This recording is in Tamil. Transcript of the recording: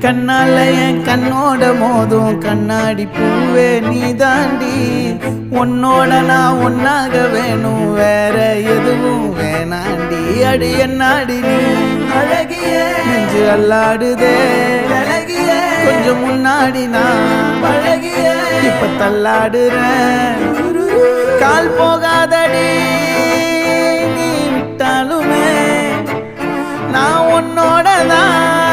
கண்ணால என் கண்ணோட மோதும் கண்ணாடி பூவே நீ தாண்டி உன்னோட நான் ஒன்னாக வேணும் வேற எதுவும் வேணாண்டி அடி என்னாடி நீ அழகிய நெஞ்சு அல்லாடுதே அழகிய கொஞ்சம் முன்னாடி நான் அழகிய இப்ப தள்ளாடுறேன் கால் போகாதடி நீ விட்டாலுமே நான் உன்னோட தான்